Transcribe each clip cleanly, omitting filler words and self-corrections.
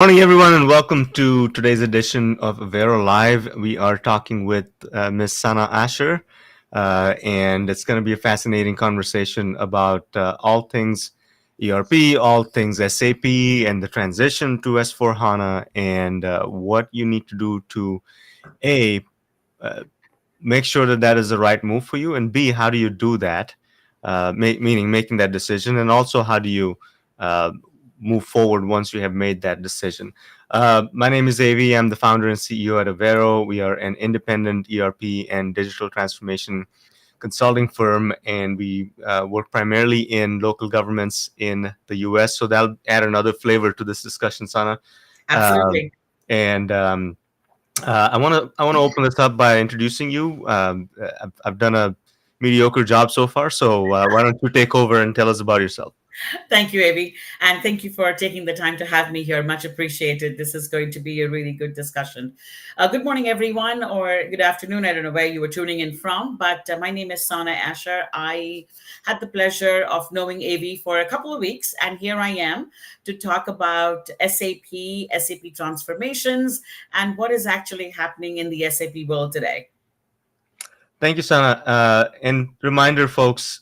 Morning, everyone, and welcome to today's edition of Avero Live. We are talking with Ms. Sana Asher, and it's going to be a fascinating conversation about all things ERP, all things SAP, and the transition to S4 HANA, and what you need to do to A, uh, make sure that that is the right move for you, and B, how do you do that, meaning making that decision, and also how do you uh, move forward once you have made that decision. My name is Avi. I'm the founder and CEO at Avero. We are an independent ERP and digital transformation consulting firm, and we work primarily in local governments in the US. So that'll add another flavor to this discussion, Sana. Um, Absolutely. and I want to open this up by introducing you. I've done a mediocre job so far, so why don't you take over and tell us about yourself? Thank you, Avi. And thank you for taking the time to have me here. Much appreciated. This is going to be a really good discussion. Good morning, everyone, or good afternoon. I don't know where you were tuning in from, but my name is Sana Asher. I had the pleasure of knowing Avi for a couple of weeks, and here I am to talk about SAP transformations, and what is actually happening in the SAP world today. Thank you, Sana. And reminder, folks,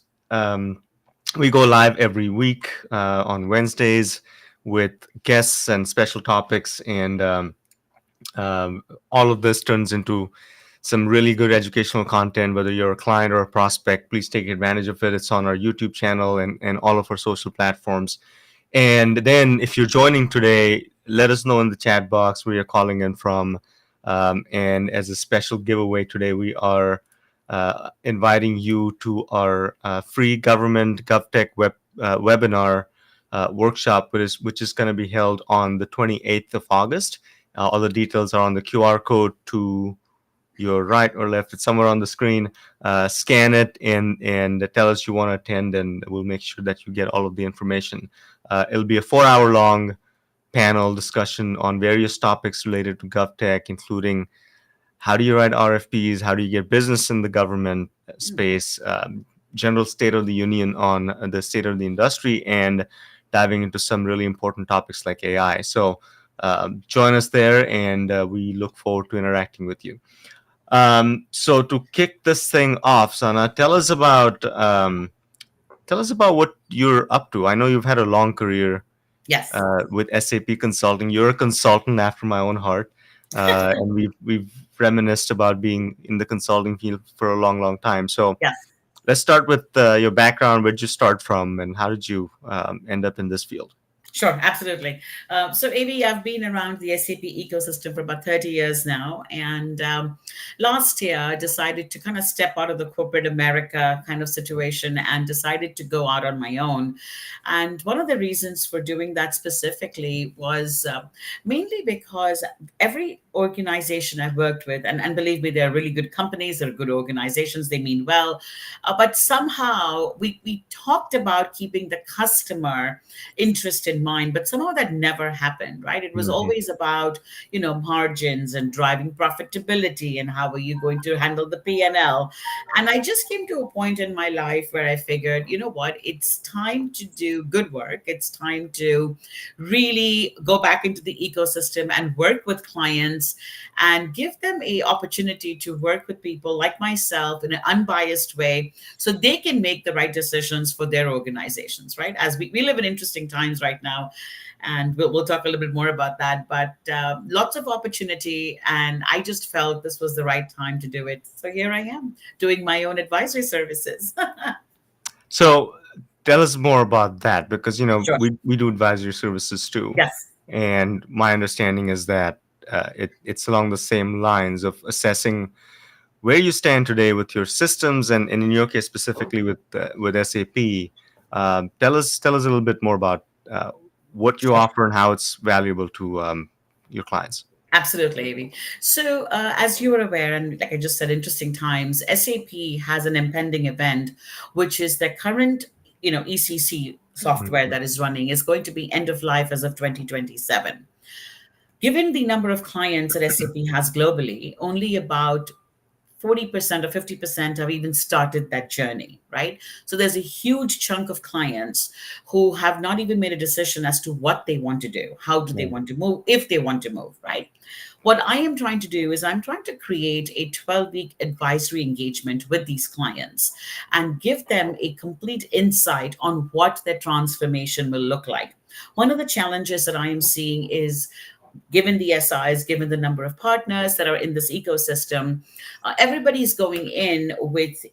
we go live every week on Wednesdays with guests and special topics, and all of this turns into some really good educational content. Whether you're a client or a prospect, please take advantage of it. It's on our YouTube channel and all of our social platforms. And then if you're joining today, let us know in the chat box where you're calling in from. And as a special giveaway today, we are inviting you to our free government GovTech webinar workshop, which is going to be held on the 28th of August. All the details are on the QR code to your right or left. It's somewhere on the screen. Scan it and tell us you want to attend, and we'll make sure that you get all of the information. It'll be a 4 hour long panel discussion on various topics related to GovTech, including how do you write RFPs, how do you get business in the government space, general state of the union on the state of the industry, and diving into some really important topics like AI. So join us there, and we look forward to interacting with you. So to kick this thing off, Sana, tell us about what you're up to. I know you've had a long career Yes. with SAP Consulting. You're a consultant after my own heart, and we've reminisced about being in the consulting field for a long, long time. So Yes. let's start with your background. Where'd you start from, and how did you end up in this field? Sure, absolutely. So, Avi, I've been around the SAP ecosystem for about 30 years now. And last year, I decided to kind of step out of the corporate America kind of situation and decided to go out on my own. And one of the reasons for doing that specifically was mainly because every organization I've worked with, and believe me, they're really good companies, they're good organizations, they mean well. But somehow we talked about keeping the customer interest in mind, but somehow that never happened, right? It was Mhm. always about, margins and driving profitability and how are you going to handle the P&L. And I just came to a point in my life where I figured, you know what, it's time to do good work. It's time to really go back into the ecosystem and work with clients and give them a opportunity to work with people like myself in an unbiased way so they can make the right decisions for their organizations, right? As we live in interesting times right now, and we'll talk a little bit more about that, but lots of opportunity, and I just felt this was the right time to do it. So here I am doing my own advisory services. So tell us more about that, because Sure. we do advisory services too, Yes. and my understanding is that it's along the same lines of assessing where you stand today with your systems, and in your case specifically with SAP. Tell us a little bit more about what you offer and how it's valuable to your clients. Absolutely, Avi. So, as you are aware, and like I just said, interesting times, SAP has an impending event, which is the current, ECC software Mhm. that is running is going to be end of life as of 2027. Given the number of clients that SAP has globally, only about 40% or 50% have even started that journey, right? So there's a huge chunk of clients who have not even made a decision as to what they want to do, how do they Yeah. want to move, if they want to move, right? What I am trying to do is I'm trying to create a 12-week advisory engagement with these clients and give them a complete insight on what their transformation will look like. One of the challenges that I am seeing is, given the SIs, given the number of partners that are in this ecosystem, everybody's going in with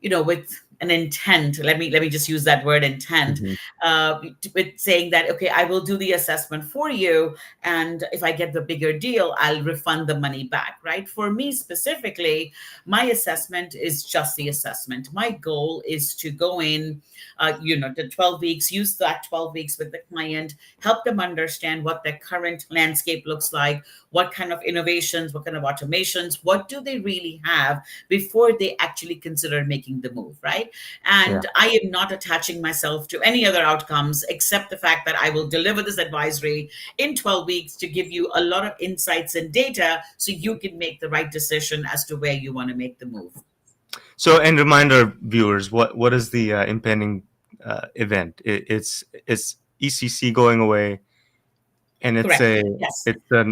with an intent. Let me just use that word, intent, Hmm. with saying that, okay, I will do the assessment for you, and if I get the bigger deal, I'll refund the money back, right? For me specifically, my assessment is just the assessment. My goal is to go in, the 12 weeks, use that 12 weeks with the client, help them understand what their current landscape looks like, what kind of innovations, what kind of automations, what do they really have before they actually consider making the move, right? Yeah. And I am not attaching myself to any other outcomes except the fact that I will deliver this advisory in 12 weeks to give you a lot of insights and data so you can make the right decision as to where you want to make the move. So, and remind our viewers, what is the impending event? It's ECC going away, and Correct. Yes.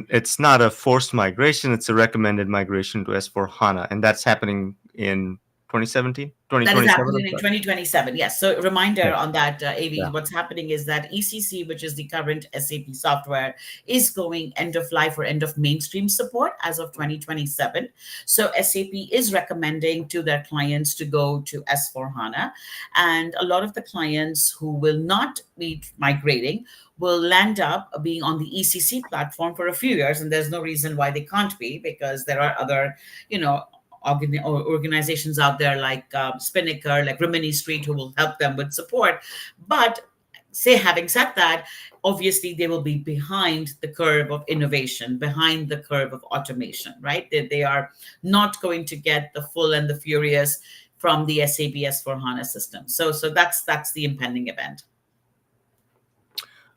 it's not a forced migration. It's a recommended migration to S4 HANA, and that's happening in 2017, That is 2027. happening in 2027. Yes. So, a Yeah. reminder on that, AV, Yeah. what's happening is that ECC, which is the current SAP software, is going end of life or end of mainstream support as of 2027. So, SAP is recommending to their clients to go to S4 HANA. And a lot of the clients who will not be migrating will land up being on the ECC platform for a few years. And there's no reason why they can't be, because there are other, you know, organizations out there like Spinnaker, like Rimini Street, who will help them with support. But say, having said that, obviously they will be behind the curve of innovation, behind the curve of automation, right? They are not going to get the full and the furious from the SAP S4 HANA system. So that's the impending event.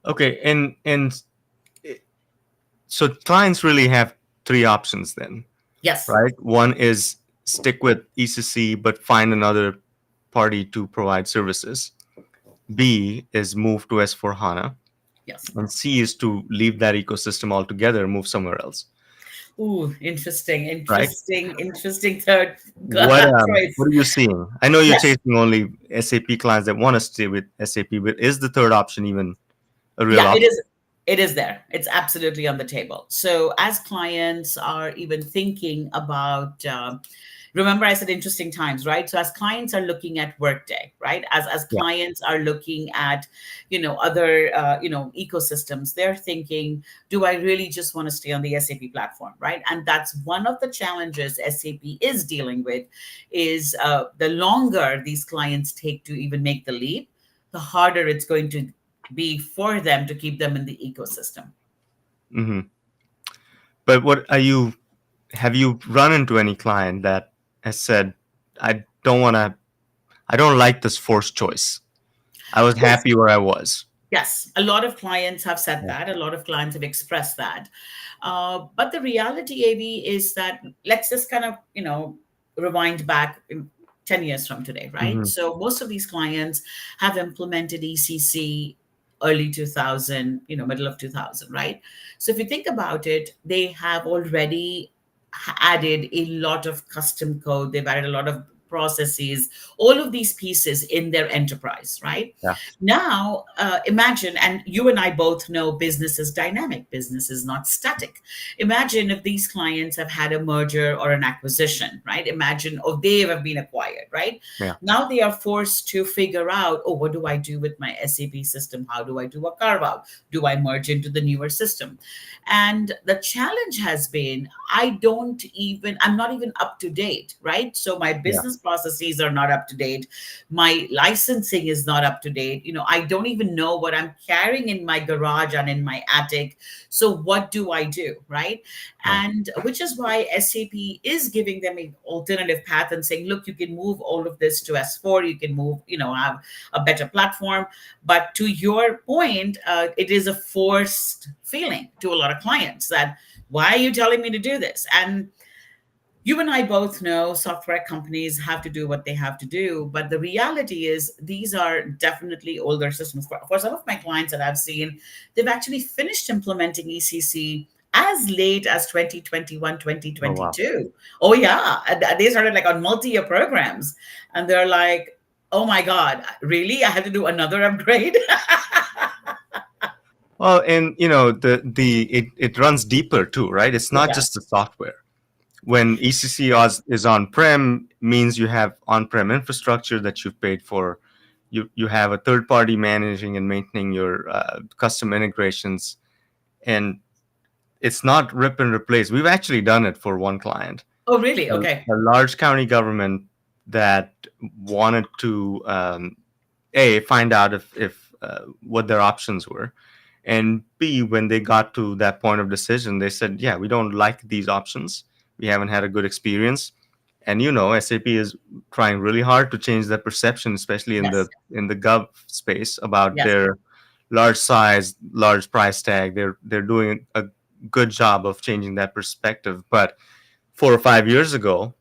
Okay, and so clients really have three options then, Yes. right? One is stick with ECC but find another party to provide services. B is move to S4 HANA, Yes. and C is to leave that ecosystem altogether and move somewhere else, Ooh, interesting, right? interesting third What choice. are you seeing? I know you're Yes. chasing only SAP clients that want to stay with SAP, but is the third option even a real Yeah, it option? is. It is there. It's absolutely on the table. So as clients are even thinking about, remember I said interesting times, right? So as clients are looking at Workday, right? As Yeah, clients are looking at, other, ecosystems, they're thinking, do I really just want to stay on the SAP platform, right? And that's one of the challenges SAP is dealing with, is the longer these clients take to even make the leap, the harder it's going to be for them to keep them in the ecosystem. hmm. But what are you? Have you run into any client that has said, "I don't want to. I don't like this forced choice. I was Yes. happy where I was." Yes, a lot of clients have said Yeah. that. A lot of clients have expressed that. But the reality, AV, is that let's just kind of, rewind back 10 years from today, right? Hmm. So most of these clients have implemented ECC early 2000, middle of 2000, right? So if you think about it, they have already added a lot of custom code. They've added a lot of processes, all of these pieces in their enterprise, right? Yeah. Now, imagine, and you and I both know business is dynamic, business is not static. Imagine if these clients have had a merger or an acquisition, right? Imagine, or they have been acquired, right? Yeah. Now they are forced to figure out, oh, what do I do with my SAP system? How do I do a carve out? Do I merge into the newer system? And the challenge has been, I'm not even up to date, right? So my Yeah. business processes are not up to date. My licensing is not up to date. I don't even know what I'm carrying in my garage and in my attic. So what do I do, right? Yeah. And which is why SAP is giving them an alternative path and saying, look, you can move all of this to S4, you can move, have a better platform. But to your point, it is a forced feeling to a lot of clients that, why are you telling me to do this? And You and I both know software companies have to do what they have to do, but the reality is these are definitely older systems. For some of my clients that I've seen, they've actually finished implementing ECC as late as 2021, Oh wow. 2022. Oh, yeah. And they started like on multi year programs. And they're like, oh my God, really? I have to do another upgrade? Well, and it runs deeper too, right? It's It not just the does. software. When ECC is on-prem, means you have on-prem infrastructure that you've paid for. You have a third party managing and maintaining your custom integrations, and it's not rip and replace. We've actually done it for one client, Oh, really? a, Okay. a large county government that wanted to find out if what their options were, and B, when they got to that point of decision, they said, yeah, we don't like these options, we haven't had a good experience. And SAP is trying really hard to change that perception, especially in the Yes. in the gov space, about Yes. their large size, large price tag. They're doing a good job of changing that perspective, but 4 or 5 years ago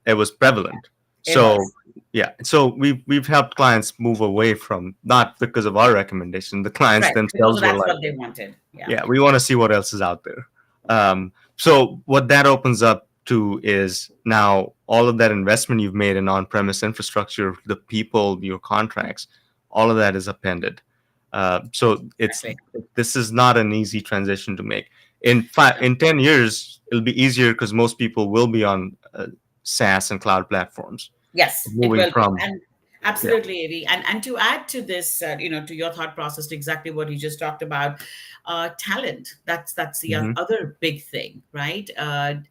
it was prevalent. It So was. yeah, so we've helped clients move away from, not because of our recommendation, the clients Right. Because themselves were that's like, what they wanted. Yeah. yeah, we want to see what else is out there. So what that opens up to is, now all of that investment you've made in on-premise infrastructure, the people, your contracts, all of that is appended. So Exactly. this is not an easy transition to make. In 10 years, it'll be easier because most people will be on SaaS and cloud platforms. Yes, it Moving will be. from, And yeah. absolutely, Avi. And to add to this, to your thought process, to exactly what you just talked about, talent. That's the Hmm. other big thing, right?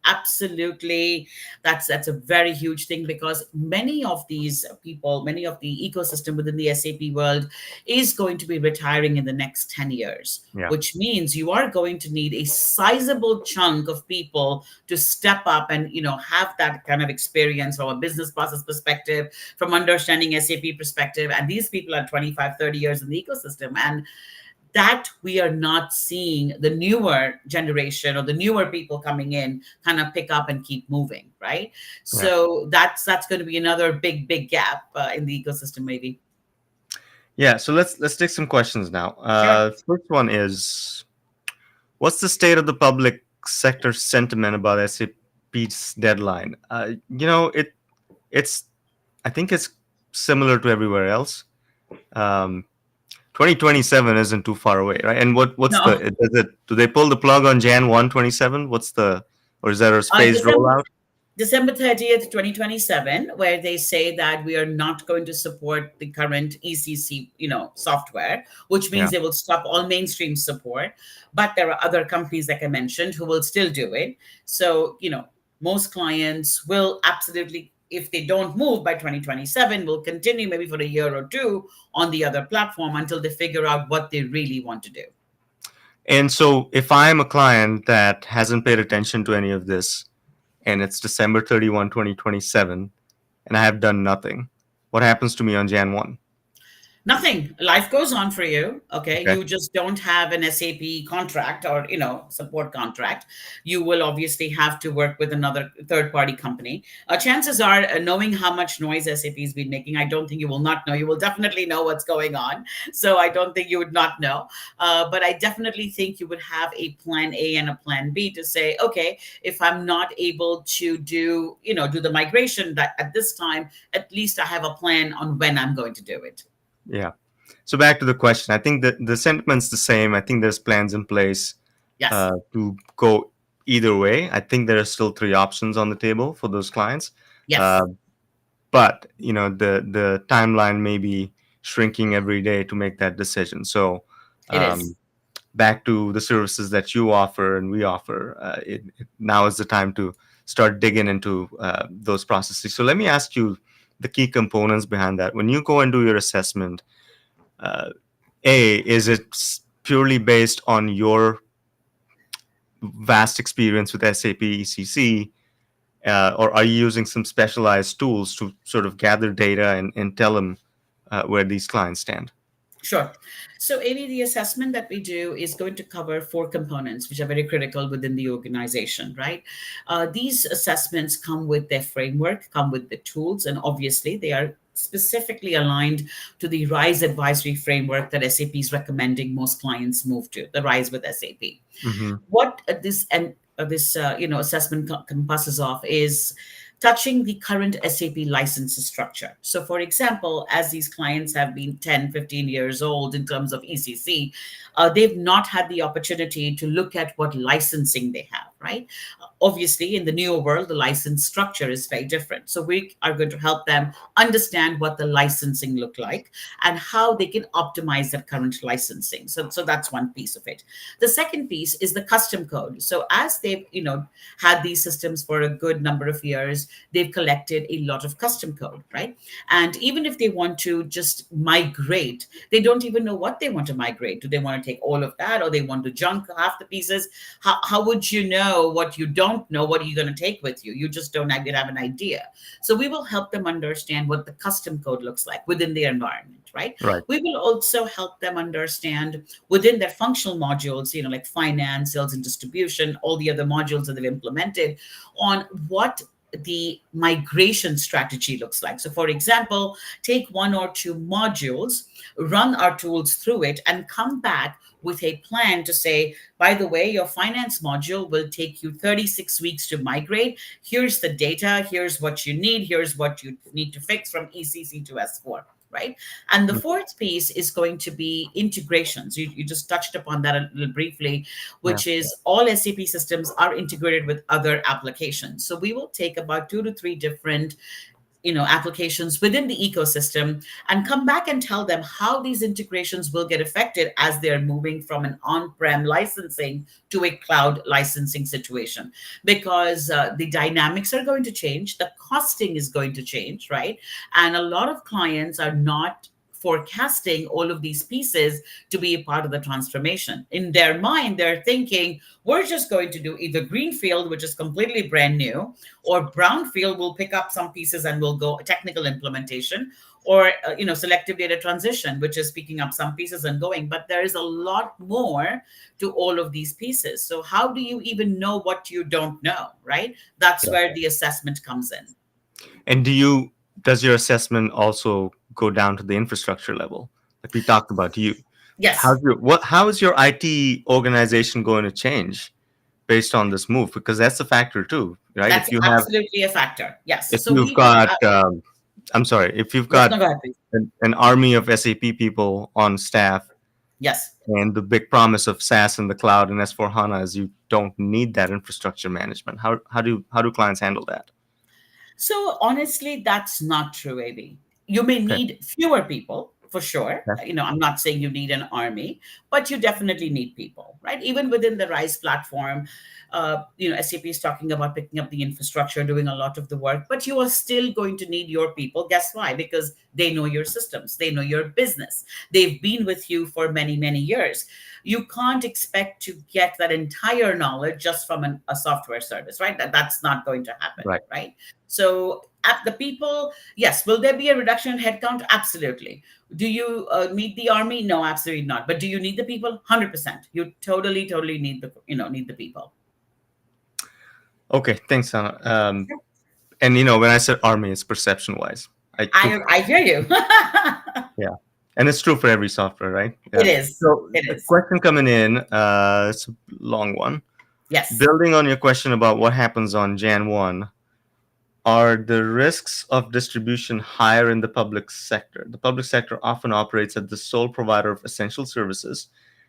Absolutely, that's a very huge thing because many of these people, many of the ecosystem within the SAP world, is going to be retiring in the next 10 years. Yeah. Which means you are going to need a sizable chunk of people to step up and have that kind of experience from a business process perspective, from understanding SAP perspective. And these people are 25, 30 years in the ecosystem, and that we are not seeing the newer generation or the newer people coming in kind of pick up and keep moving, right? Yeah. So that's going to be another big gap in the ecosystem, maybe. Yeah. So let's take some questions now. Sure. First one is, what's the state of the public sector sentiment about SAP's deadline? It's I think it's similar to everywhere else. Um, 2027 isn't too far away, right? And what's the No. does it do they pull the plug on Jan 1 27? What's the Or is that a phased December rollout? December 30th, 2027, where they say that we are not going to support the current ECC, software, which means Yeah. they will stop all mainstream support. But there are other companies, like I mentioned, who will still do it. So, most clients will absolutely, if they don't move by 2027, will continue maybe for a year or two on the other platform until they figure out what they really want to do. And so if I'm a client that hasn't paid attention to any of this, and it's December 31, 2027, and I have done nothing, what happens to me on Jan 1? Nothing. Life goes on for you. Okay. Okay. You just don't have an SAP contract or, support contract. You will obviously have to work with another third party company. Chances are, knowing how much noise SAP has been making, I don't think you will not know. You will definitely know what's going on. So I don't think you would not know. But I definitely think you would have a plan A and a plan B to say, okay, if I'm not able to do the migration that at this time, at least I have a plan on when I'm going to do it. Yeah. So back to the question, I think that the sentiment's the same. I think there's plans in place Yes. to go either way. I think there are still three options on the table for those clients. Yes. Uh, but the timeline may be shrinking every day to make that decision. So It is. um, back to the services that you offer and we offer, now is the time to start digging into those processes. So let me ask you the key components behind that. When you go and do your assessment, uh, is it purely based on your vast experience with SAP ECC, or are you using some specialized tools to sort of gather data and tell them where these clients stand? Sure. So, Amy, the assessment that we do is going to cover four components, which are very critical within the organization, right? These assessments come with their framework, come with the tools, and obviously they are specifically aligned to the RISE advisory framework that SAP is recommending most clients move to, the RISE with SAP. Mm-hmm. What this assessment compasses of is touching the current SAP license structure. So for example, as these clients have been 10, 15 years old in terms of ECC, they've not had the opportunity to look at what licensing they have, right? Obviously, in the newer world, the license structure is very different. So we are going to help them understand what the licensing look like and how they can optimize that current licensing. So that's one piece of it. The second piece is the custom code. So as they've, had these systems for a good number of years, they've collected a lot of custom code, right? And even if they want to just migrate, they don't even know what they want to migrate. Do they want to take all of that, or they want to junk half the pieces? How would you know what you don't know? What are you going to take with you? You just don't have an idea. So we will help them understand what the custom code looks like within their environment, right? Right. We will also help them understand within their functional modules, like finance, sales and distribution, all the other modules that they've implemented, on what the migration strategy looks like. So, for example, take one or two modules, run our tools through it, and come back with a plan to say, by the way, your finance module will take you 36 weeks to migrate. Here's the data. Here's what you need. Here's what you need to fix from ECC to S4. Right. And the Mm. fourth piece is going to be integrations. You just touched upon that a little briefly, Yeah. which is all SAP systems are integrated with other applications. So we will take about 2 to 3 different applications within the ecosystem and come back and tell them how these integrations will get affected as they're moving from an on-prem licensing to a cloud licensing situation, because the dynamics are going to change, the costing is going to change, right? And a lot of clients are not forecasting all of these pieces to be a part of the transformation. In their mind, they're thinking, we're just going to do either greenfield, which is completely brand new, or brownfield will pick up some pieces and will go technical implementation, or selective data transition, which is picking up some pieces and going. But there is a lot more to all of these pieces. So how do you even know what you don't know, right? That's Yeah. where the assessment comes in. And does your assessment also go down to the infrastructure level, like we talked about? Yes, How is your IT organization going to change based on this move? Because that's a factor too, right? that's absolutely a factor. Yes. If So you've we will, got I'm sorry, if you've yes, got no, go ahead, please. an army of SAP people on staff, Yes. and the big promise of SaaS in the cloud and S4 HANA is you don't need that infrastructure management. How do clients handle that? So honestly, that's not true, AB. You may Okay. need fewer people for sure. Okay. I'm not saying you need an army, but you definitely need people, right? Even within the RISE platform, SAP is talking about picking up the infrastructure, doing a lot of the work, but you are still going to need your people. Guess why? Because they know your systems, they know your business, they've been with you for many, many years. You can't expect to get that entire knowledge just from a software service, right? That's not going to happen, Right. right? So at the people, yes. Will there be a reduction in headcount? Absolutely. Do you need the army? No, absolutely not. But do you need the people? 100%. You totally, totally need the people. Okay. Thanks, Sana. And when I said army, it's perception wise. I think I hear you. yeah, and it's true for every software, right? It Yeah. is. So It a is. question coming in, it's a long one. Yes. Building on your question about what happens on Jan 1, are the risks of distribution higher in the public sector? The public sector often operates as the sole provider of essential services,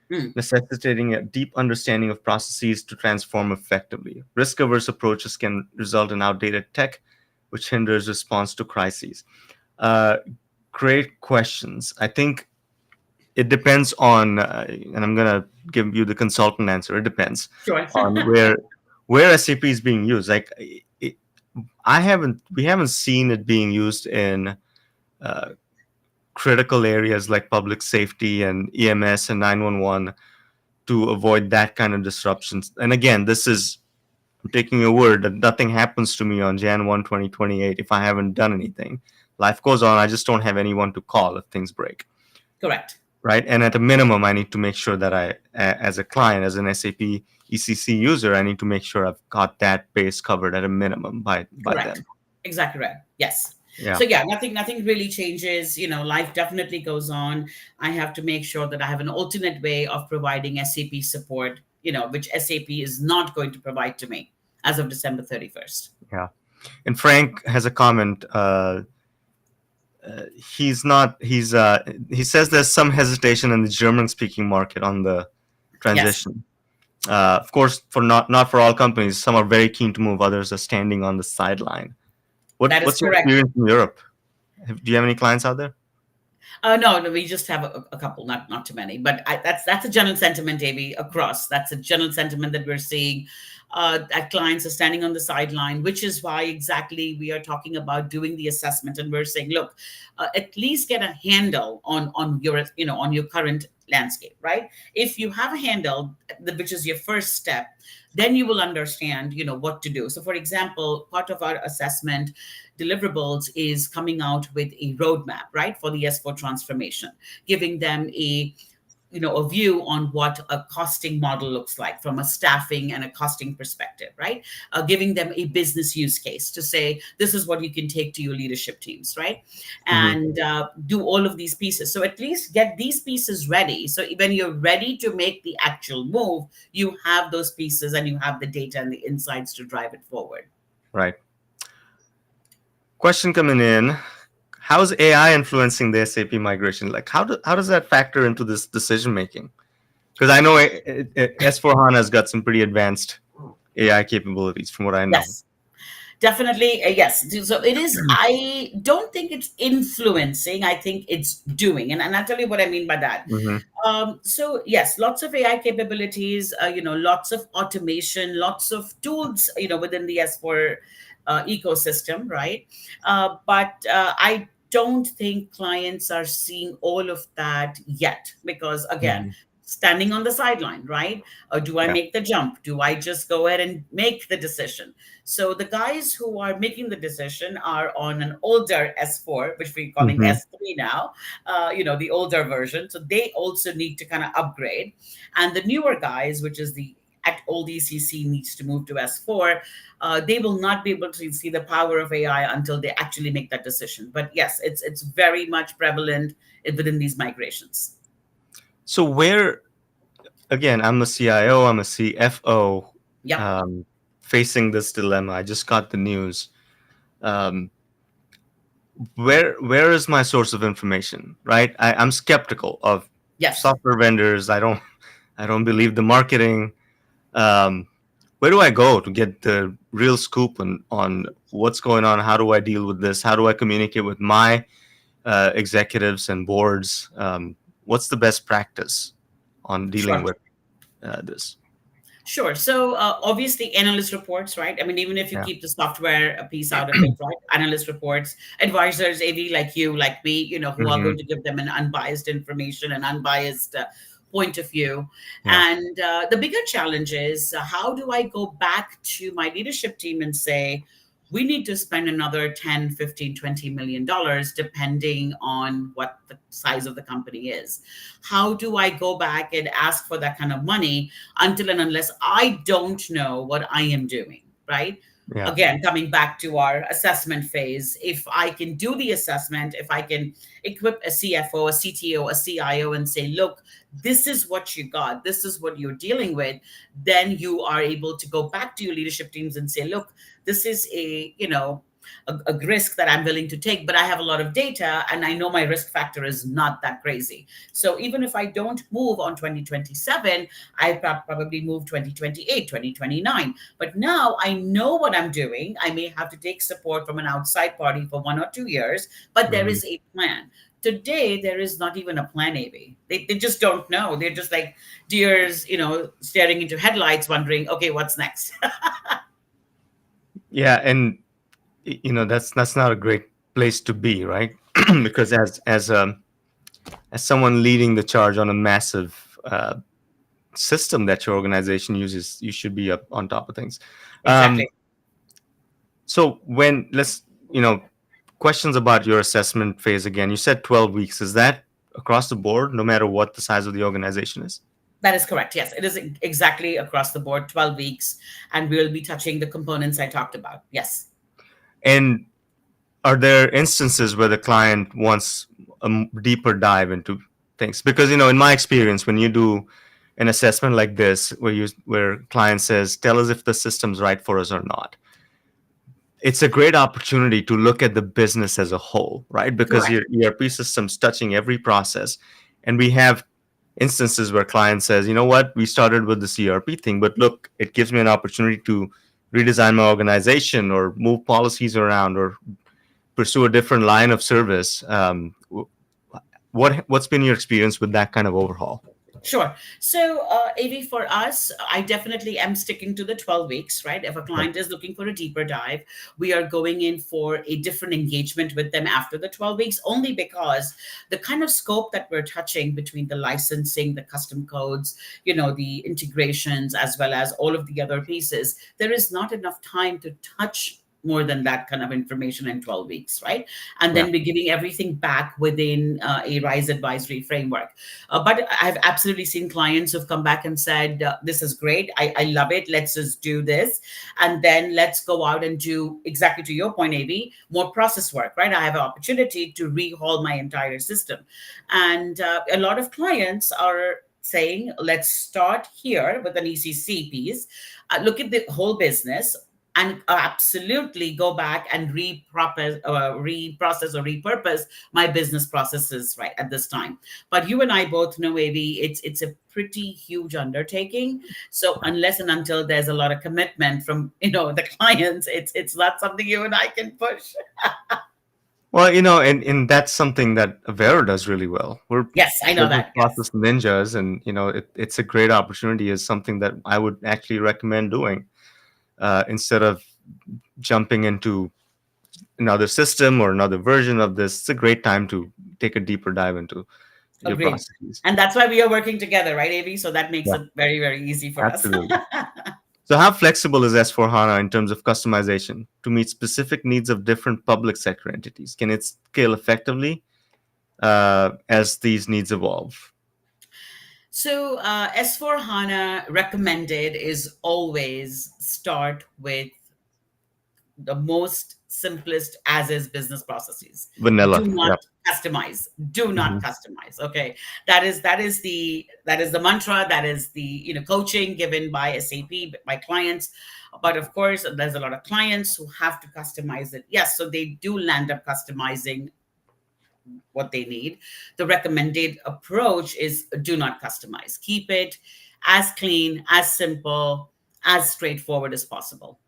Mm, necessitating a deep understanding of processes to transform effectively. Risk averse approaches can result in outdated tech, which hinders response to crises. Uh, Great questions. I think it depends on, and I'm going to give you the consultant answer. It depends sure. on where SAP is being used. Like, we haven't seen it being used in uh, critical areas like public safety and EMS and 911 to avoid that kind of disruptions. And again, I'm taking your word that nothing happens to me on Jan 1, 2028 if I haven't done anything. Life goes on. I just don't have anyone to call if things break. Correct. right? And at a minimum, I need to make sure that as a client, as an SAP ECC user, I need to make sure I've got that base covered at a minimum by Correct. then. Exactly right. Yes. Yeah. So yeah, nothing really changes. Life definitely goes on. I have to make sure that I have an alternate way of providing SAP support, which SAP is not going to provide to me as of December 31st. Yeah. And Frank has a comment. He's not. He says there's some hesitation in the German-speaking market on the Yes, transition. Of course, for not for all companies, some are very keen to move. Others are standing on the sideline. that is What's your correct. experience in Europe? Do you have any clients out there? No, no, we just have a couple, not too many, but that's a general sentiment, Avi, across. That's a general sentiment that we're seeing. That clients are standing on the sideline, which is why exactly we are talking about doing the assessment, and we're saying, look, at least get a handle on your on your current landscape, right? If you have a handle, which is your first step, then you will understand what to do. So for example, part of our assessment deliverables is coming out with a roadmap, right, for the S4 transformation, giving them a view on what a costing model looks like from a staffing and a costing perspective, right? Giving them a business use case to say this is what you can take to your leadership teams, right? Hmm. And do all of these pieces. So at least get these pieces ready. So when you're ready to make the actual move, you have those pieces and you have the data and the insights to drive it forward. Right. Question coming in. How's AI influencing the SAP migration? Like, how does that factor into this decision making? Because I know S4 HANA has got some pretty advanced AI capabilities, from what I know. Yes. Definitely, yes. So it is. I don't think it's influencing. I think it's doing, and I'll tell you what I mean by that. Hmm. So yes, lots of AI capabilities. Lots of automation, lots of tools. Within the S4 ecosystem, right? But I don't think clients are seeing all of that yet, because again, Hmm. standing on the sideline, right? Or do I Yeah. make the jump? Do I just go ahead and make the decision? So the guys who are making the decision are on an older S4, which we're calling Hmm. S3 now, the older version. So they also need to kind of upgrade. And the newer guys, which is the at old ECC needs to move to S4, they will not be able to see the power of AI until they actually make that decision. But yes, it's very much prevalent within these migrations. So where again, I'm a CIO, I'm a CFO, Yep. um, facing this dilemma. I just got the news. Um, where is my source of information? Right? I'm skeptical of Yes. software vendors. I don't believe the marketing. Um, where do I go to get the real scoop on what's going on? How do I deal with this? How do I communicate with my executives and boards? What's the best practice on dealing Sure. with this? Sure. So obviously, analyst reports, right? I mean, even if you Yeah. keep the software piece out of it, right? Analyst reports, advisors, AV like you, like me, who are Hmm. going to give them an unbiased information and unbiased point of view. Yeah. And the bigger challenge is how do I go back to my leadership team and say, we need to spend another 10, 15, 20 million dollars depending on what the size of the company is. How do I go back and ask for that kind of money until and unless I don't know what I am doing, right? Yeah. Again, coming back to our assessment phase, if I can do the assessment, if I can equip a CFO, a CTO, a CIO and say, look, this is what you got, this is what you're dealing with, then you are able to go back to your leadership teams and say, look, this is a risk that I'm willing to take, but I have a lot of data and I know my risk factor is not that crazy. So even if I don't move on 2027, I probably move 2028, 2029. But now I know what I'm doing. I may have to take support from an outside party for 1 or 2 years, but there Hmm. is a plan. Today, there is not even a plan, AB. They just don't know. They're just like deers, staring into headlights, wondering, okay, what's next? Yeah, and that's not a great place to be, right? Because as someone leading the charge on a massive system that your organization uses, you should be up on top of things. Um, Exactly. so when let's questions about your assessment phase again. You said 12 weeks. Is that across the board, no matter what the size of the organization is? That is correct. Yes, it is exactly across the board, 12 weeks, and we'll be touching the components I talked about. Yes. And are there instances where the client wants a deeper dive into things? Because in my experience, when you do an assessment like this, where client says, "Tell us if the system's right for us or not," it's a great opportunity to look at the business as a whole, right? Because Correct. your ERP system's touching every process. And we have instances where client says, "You know what, we started with the ERP thing, but look, it gives me an opportunity to redesign my organization or move policies around or pursue a different line of service." What's been your experience with that kind of overhaul? Sure. So, AV, for us, I definitely am sticking to the 12 weeks, right? If a Okay. client is looking for a deeper dive, we are going in for a different engagement with them after the 12 weeks, only because the kind of scope that we're touching between the licensing, the custom codes, the integrations, as well as all of the other pieces, there is not enough time to touch more than that kind of information in 12 weeks, right? And Yeah. then we're giving everything back within a RISE advisory framework. But I've absolutely seen clients who've come back and said, "This is great. I love it. Let's just do this. And then let's go out and do exactly to your point, AB, more process work," right? I have an opportunity to rehaul my entire system. And a lot of clients are saying, "Let's start here with an ECC piece, look at the whole business, and absolutely go back and reprocess or repurpose my business processes right at this time." But you and I both know, AB, it's a pretty huge undertaking. So unless and until there's a lot of commitment from the clients, it's not something you and I can push. Well, and that's something that Avero does really well. We're Yes, I know business that. Yes. process ninjas, and it's a great opportunity. Is something that I would actually recommend doing instead of jumping into another system or another version of this. It's a great time to take a deeper dive into your Agreed. processes. And that's why we are working together, right, AB? So that makes Yeah, it very, very easy for us. absolutely. So, how flexible is S4HANA in terms of customization to meet specific needs of different public sector entities? Can it scale effectively as these needs evolve? So, S4 HANA recommended is always start with the most simplest as is business processes. Vanilla. Do not Yep. customize. Do not Mhm. customize. Okay, that is the mantra. That is the coaching given by SAP by clients. But of course, there's a lot of clients who have to customize it. Yes, so they do land up customizing what they need. The recommended approach is do not customize. Keep it as clean, as simple, as straightforward as possible.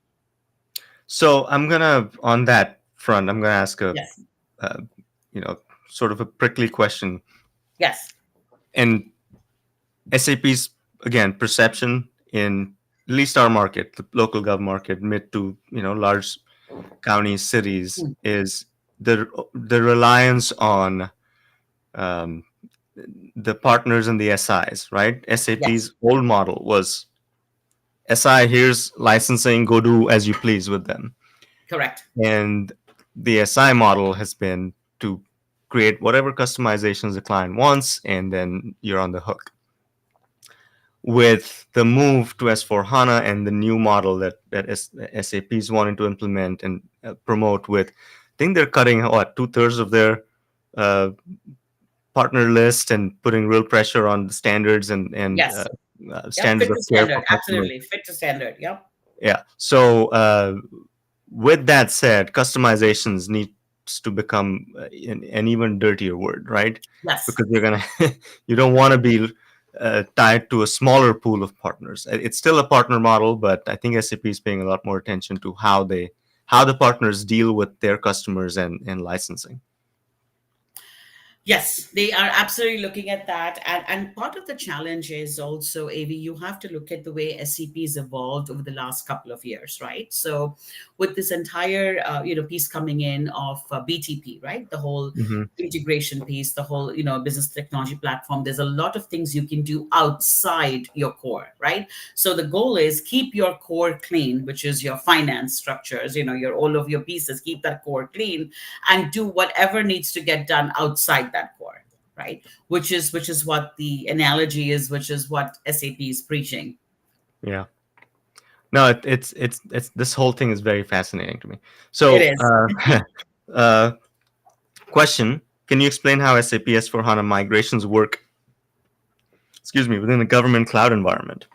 So, on that front, I'm gonna ask Yes. uh, you know, sort of a prickly question. Yes. And SAP's, again, perception in at least our market, the local gov market, mid to large counties, cities, Mm. is the reliance on um, the partners and the SIs, right? Yes. SAP's old model was SI, here's licensing, go do as you please with them. Correct. And the SI model has been to create whatever customizations the client wants, and then you're on the hook. With the move to S4HANA and the new model that SAP is wanting to implement and promote with, I think they're cutting what, two-thirds of their uh, partner list and putting real pressure on the standards and Yes. Yep. standards Fit of to care for standard. customers. Absolutely. Fit to standard. Yep. Yeah. So with that said, customizations needs to become an even dirtier word, right? Yes. Because you don't want to be tied to a smaller pool of partners. It's still a partner model, but I think SAP is paying a lot more attention to how the partners deal with their customers and licensing. Yes, they are absolutely looking at that. And part of the challenge is also, AV, you have to look at the way SCP has evolved over the last couple of years, right? So with this entire, piece coming in of BTP, right? The whole Hmm. integration piece, the whole, business technology platform, there's a lot of things you can do outside your core, right? So the goal is keep your core clean, which is your finance structures, your all of your pieces, keep that core clean and do whatever needs to get done outside that core, right? Which is what the analogy is, which is what SAP is preaching. Yeah. No, it's this whole thing is very fascinating to me. It So, is. uh, question: Can you explain how SAP S4 HANA migrations work? Excuse me, within a government cloud environment.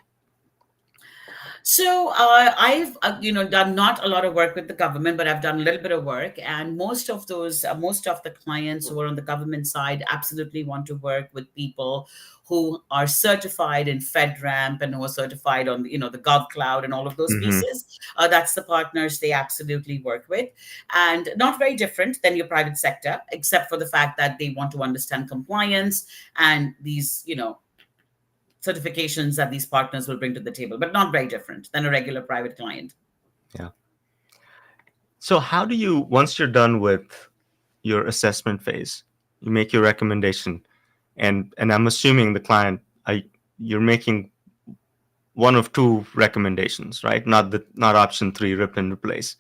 So I've done not a lot of work with the government, but I've done a little bit of work, and most of the clients who are on the government side absolutely want to work with people who are certified in FedRAMP and who are certified on the Gov Cloud and all of those Hmm. pieces. That's the partners they absolutely work with, and not very different than your private sector, except for the fact that they want to understand compliance and these certifications that these partners will bring to the table, but not very different than a regular private client. Yeah. So, how do you, once you're done with your assessment phase, you make your recommendation, and I'm assuming the client, you're making one of two recommendations, right? Not option three, rip and replace,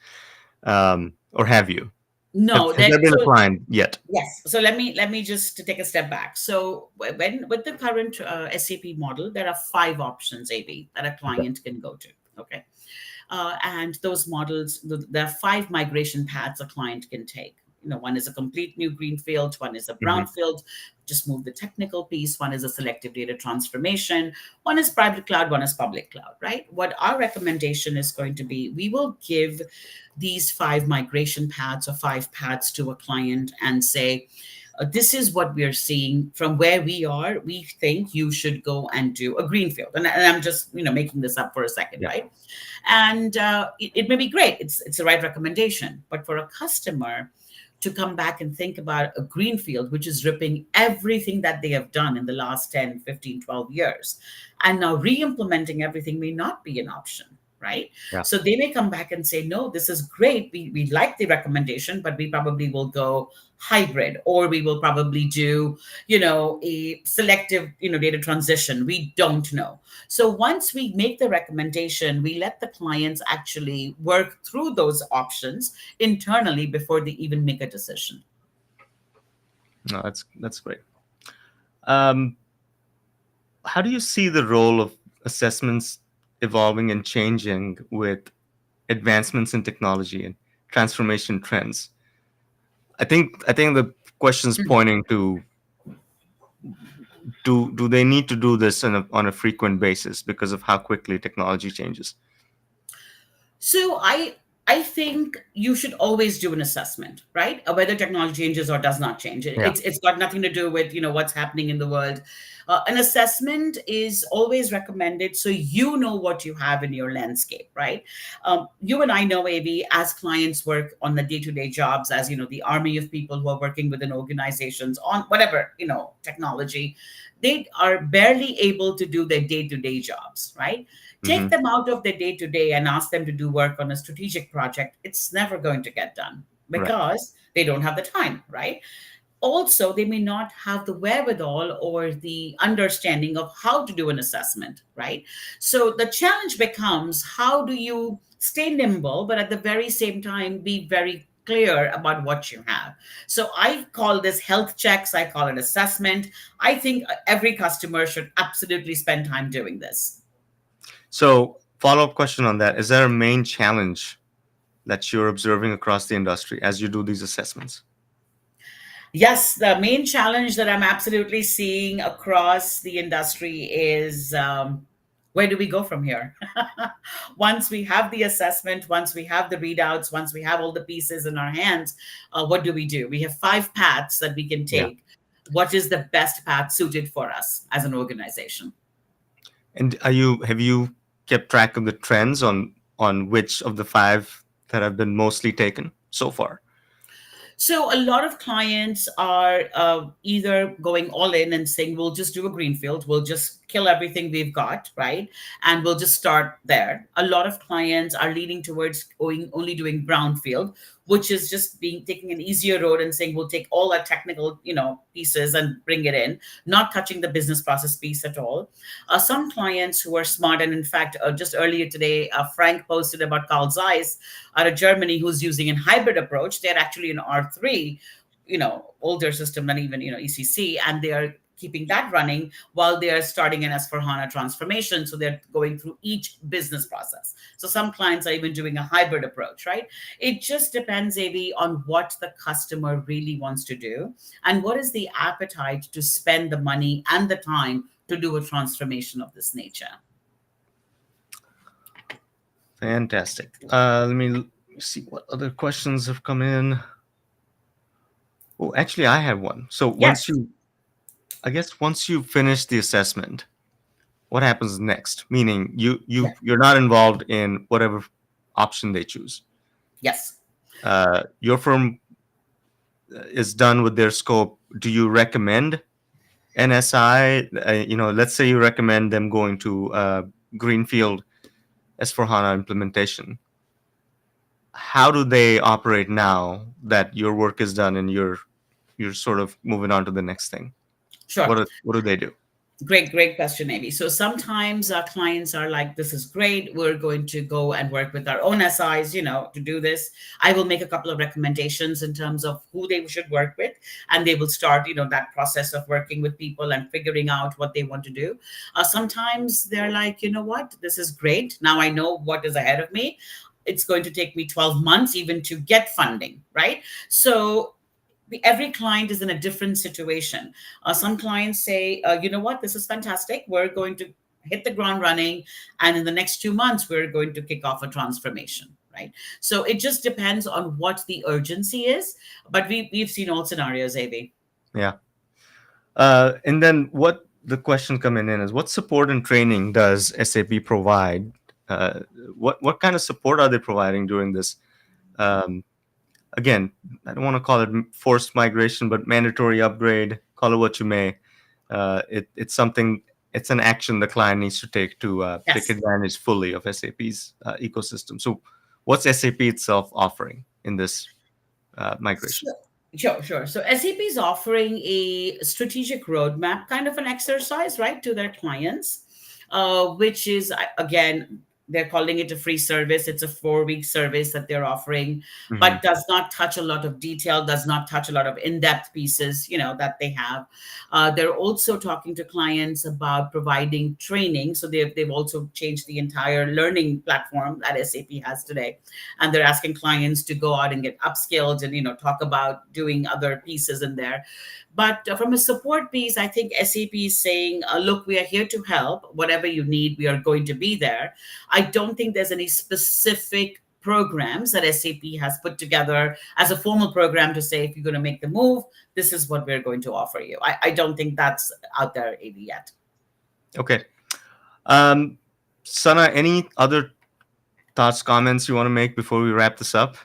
or have you? No, Has that there been a so client yet? yes. So let me just take a step back. So when with the current SAP model, there are five options, AB, that a Okay. client can go to. Okay. And those models, there are five migration paths a client can take. One is a complete new greenfield, one is a Hmm. brownfield, just move the technical piece, one is a selective data transformation, one is private cloud, one is public cloud, right? What our recommendation is going to be, we will give these five migration paths or five paths to a client and say, this is what we are seeing from where we are. We think you should go and do a greenfield, and I'm just making this up for a second, Yeah. right? And it may be great, it's the right recommendation, but for a customer to come back and think about a greenfield, which is ripping everything that they have done in the last 10, 15, 12 years, and now re-implementing everything may not be an option, right? Yeah. So they may come back and say, no, this is great, we like the recommendation, but we probably will go hybrid, or we will probably do a selective data transition. We don't know. So once we make the recommendation, we let the clients actually work through those options internally before they even make a decision. No, that's great. Um, how do you see the role of assessments evolving and changing with advancements in technology and transformation trends? I think the question's pointing to, do they need to do this on a frequent basis because of how quickly technology changes? So I think you should always do an assessment, right? Whether technology changes or does not change. Yeah. It's got nothing to do with what's happening in the world. An assessment is always recommended so you know what you have in your landscape, right? You and I know, AB, as clients work on the day-to-day jobs, as the army of people who are working within organizations on whatever technology, they are barely able to do their day-to-day jobs, right? Take Hmm. them out of their day to day and ask them to do work on a strategic project, it's never going to get done Right. because they don't have the time, right? Also, they may not have the wherewithal or the understanding of how to do an assessment, right? So the challenge becomes, how do you stay nimble, but at the very same time be very clear about what you have? So I call this health checks, I call it assessment. I think every customer should absolutely spend time doing this. So, follow-up question on that: Is there a main challenge that you're observing across the industry as you do these assessments? Yes, the main challenge that I'm absolutely seeing across the industry is, where do we go from here? Once we have the assessment, once we have the readouts, once we have all the pieces in our hands, what do we do? We have five paths that we can Yeah. take. What is the best path suited for us as an organization? And have you kept track of the trends on which of the five that have been mostly taken so far? So a lot of clients are either going all in and saying, we'll just do a greenfield, we'll just kill everything we've got, right? And we'll just start there. A lot of clients are leaning towards going only doing brownfield, which is just being taking an easier road and saying, we'll take all our technical, pieces and bring it in, not touching the business process piece at all. Some clients who are smart, and in fact, just earlier today, Frank posted about Carl Zeiss out of Germany, who's using a hybrid approach. They're actually in R3, older system than even ECC, and they are keeping that running while they are starting an S/4HANA transformation. So they're going through each business process. So some clients are even doing a hybrid approach, right? It just depends, AV, on what the customer really wants to do and what is the appetite to spend the money and the time to do a transformation of this nature. Fantastic. Let me see what other questions have come in. Oh, actually, I have one. So Yes. I guess once you finish the assessment, what happens next? Meaning Yeah. you're not involved in whatever option they choose. Yes. Your firm is done with their scope. Do you recommend NSI? Let's say you recommend them going to Greenfield S/4HANA implementation. How do they operate now that your work is done and you're sort of moving on to the next thing? Sure. What do they do? Great question, Amy. So sometimes our clients are like, this is great. We're going to go and work with our own SIs, to do this. I will make a couple of recommendations in terms of who they should work with, and they will start, that process of working with people and figuring out what they want to do. Sometimes they're like, you know what, this is great. Now I know what is ahead of me. It's going to take me 12 months even to get funding, right? So every client is in a different situation. Some clients say, you know what, this is fantastic. We're going to hit the ground running. And in the next 2 months, we're going to kick off a transformation, right? So it just depends on what the urgency is. But we've seen all scenarios, AB. Yeah. And then what the question coming in is, what support and training does SAP provide? Uh, what kind of support are they providing during this? Um, Again, I don't want to call it forced migration, but mandatory upgrade. Call it what you may. It's something. It's an action the client needs to take to take Yes. advantage fully of SAP's ecosystem. So, what's SAP itself offering in this migration? Sure, sure. So SAP is offering a strategic roadmap, kind of an exercise, right, to their clients, which is, again, they're calling it a free service. It's a 4-week service that they're offering, Hmm. but does not touch a lot of detail, does not touch a lot of in-depth pieces, that they have. They're also talking to clients about providing training. So they've also changed the entire learning platform that SAP has today, and they're asking clients to go out and get upskilled and talk about doing other pieces in there. But from a support piece, I think SAP is saying, look, we are here to help. Whatever you need, we are going to be there. I don't think there's any specific programs that SAP has put together as a formal program to say, if you're going to make the move, this is what we're going to offer you. I don't think that's out there, AV, yet. Okay. Um, Sana, any other thoughts, comments you want to make before we wrap this up?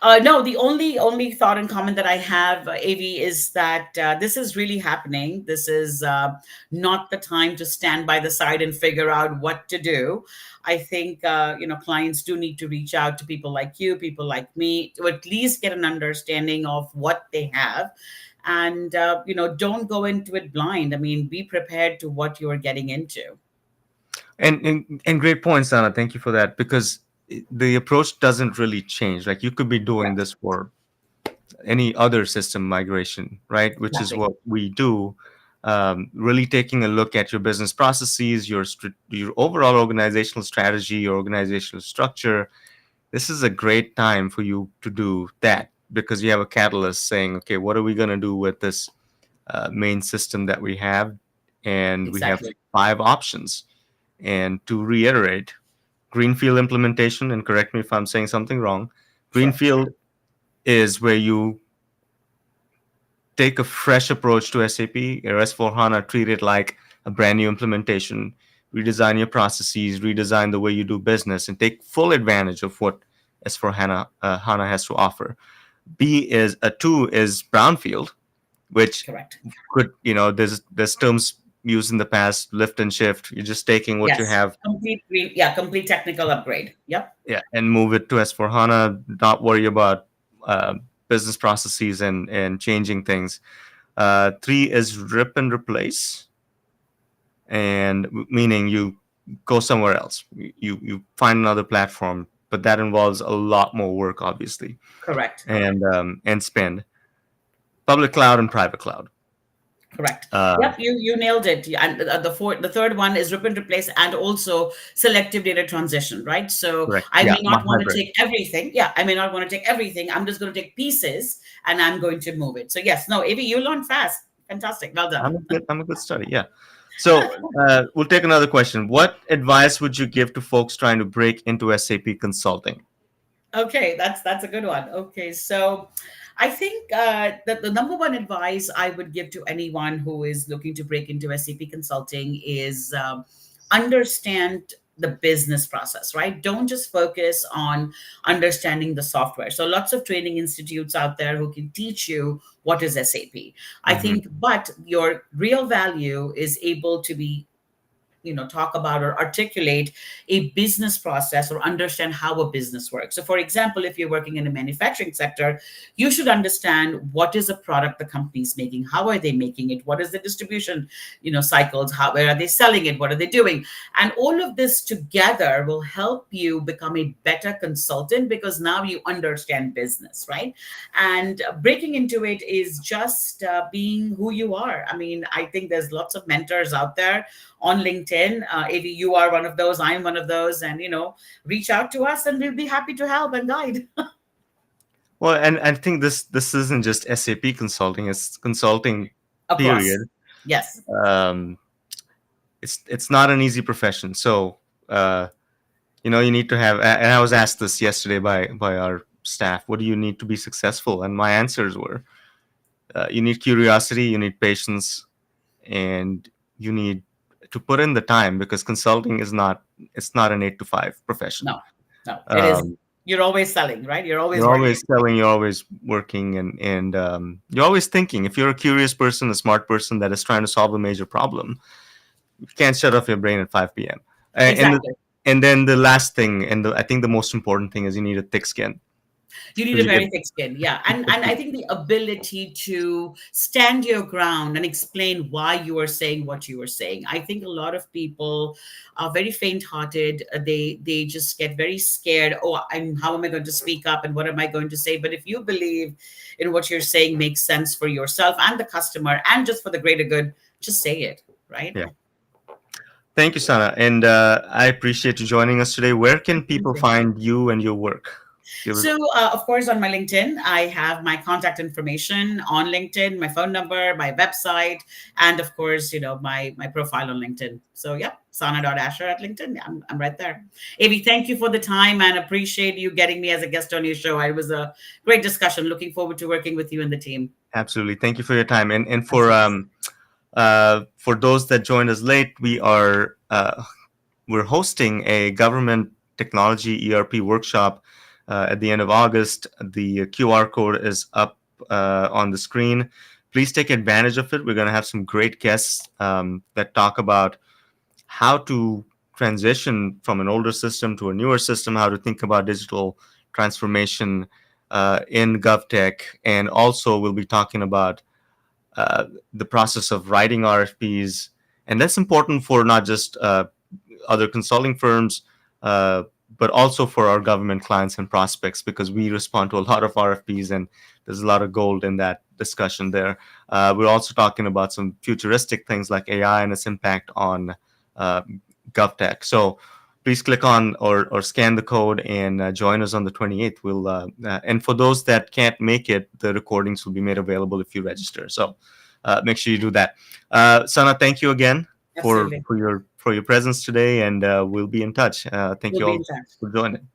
No, the only thought and comment that I have, Avi, is that this is really happening. This is not the time to stand by the side and figure out what to do. I think clients do need to reach out to people like you, people like me, to at least get an understanding of what they have, and don't go into it blind. I mean, be prepared to what you are getting into. And great point, Sana. Thank you for that, because the approach doesn't really change. Like, you could be doing Correct. this for any other system migration, right? Which is Exactly. what we do. Really taking a look at your business processes, your overall organizational strategy, your organizational structure. This is a great time for you to do that, because you have a catalyst saying, okay, what are we going to do with this main system that we have? And we have Exactly. 5 options. And to reiterate, Greenfield implementation, and correct me if I'm saying something wrong, Sure. Greenfield is where you take a fresh approach to SAP or S/4HANA, treat it like a brand new implementation, redesign your processes, redesign the way you do business, and take full advantage of what S/4HANA has to offer. Two is brownfield, which Correct. could, there's terms used in the past, lift and shift. You're just taking what you Yes. have, Complete technical upgrade. Yep. yeah, and move it to S/4HANA. Not worry about uh, business processes and changing things. Three is rip and replace, and meaning you go somewhere else. You find another platform, but that involves a lot more work, obviously, Correct. and spend. public cloud and private cloud. Correct. Uh, Yep, you nailed it. And the third one is rip and replace, and also selective data transition, right? So Correct. I Yeah, may not want to hybrid. take everything. Yeah, I may not want to take everything. I'm just going to take pieces and I'm going to move it. So yes, no, Avi, you learn fast. Fantastic. Well done. I'm a good study. Yeah. So we'll take another question. What advice would you give to folks trying to break into SAP consulting? Okay, that's a good one. Okay, so I think that the number one advice I would give to anyone who is looking to break into SAP consulting is understand the business process, right? Don't just focus on understanding the software. So lots of training institutes out there who can teach you what is SAP. I Hmm. think, but your real value is able to be talk about or articulate a business process or understand how a business works. So for example, if you're working in a manufacturing sector, you should understand what is a product the company is making, how are they making it, what is the distribution cycles, how where are they selling it, what are they doing, and all of this together will help you become a better consultant because now you understand business, right? And breaking into it is just being who you are. I mean, I think there's lots of mentors out there on LinkedIn. Avi, you are one of those. I'm one of those. And, reach out to us and we'll be happy to help and guide. Well, and I think this isn't just SAP consulting; it's consulting. Across. Period. Yes. Um, it's not an easy profession. So uh, you need to have. And I was asked this yesterday by our staff. What do you need to be successful? And my answers were: you need curiosity, you need patience, and you need to put in the time because consulting is not it's not an 8 to 5 profession. No, no, it is. Um, You're always selling, right? You're always you're working. always selling, you're always working, and you're always thinking. If you're a curious person, a smart person that is trying to solve a major problem, you can't shut off your brain at 5 p.m. And Exactly. and then the last thing, I think the most important thing is you need a thick skin You need because a you get. very thick skin. Yeah. And I think the ability to stand your ground and explain why you are saying what you are saying. I think a lot of people are very faint-hearted. They just get very scared. Oh, how am I going to speak up and what am I going to say? But if you believe in what you're saying makes sense for yourself and the customer and just for the greater good, just say it, right? Yeah. Thank you, Sana, and I appreciate you joining us today. Where can people Absolutely. find you and your work? Your So, of course, on my LinkedIn, I have my contact information on LinkedIn, my phone number, my website, and of course, my profile on LinkedIn. So, yeah, sana.asher at LinkedIn. Yeah, I'm right there. Avi, thank you for the time and appreciate you getting me as a guest on your show. It was a great discussion. Looking forward to working with you and the team. Absolutely. Thank you for your time. And Absolutely. for those that joined us late, we're hosting a government technology ERP workshop at the end of August. The QR code is up on the screen. Please take advantage of it. We're going to have some great guests that talk about how to transition from an older system to a newer system, how to think about digital transformation in GovTech, and also we'll be talking about the process of writing RFPs, and that's important for not just other consulting firms, uh, but also for our government clients and prospects because we respond to a lot of RFPs and there's a lot of gold in that discussion there. We're also talking about some futuristic things like AI and its impact on uh, GovTech. So please click on or scan the code and join us on the 28th. And for those that can't make it, the recordings will be made available if you register. So make sure you do that. Sana, thank you again for Absolutely. for your presence today, and we'll be in touch. Thank We'll you be in all touch. for joining.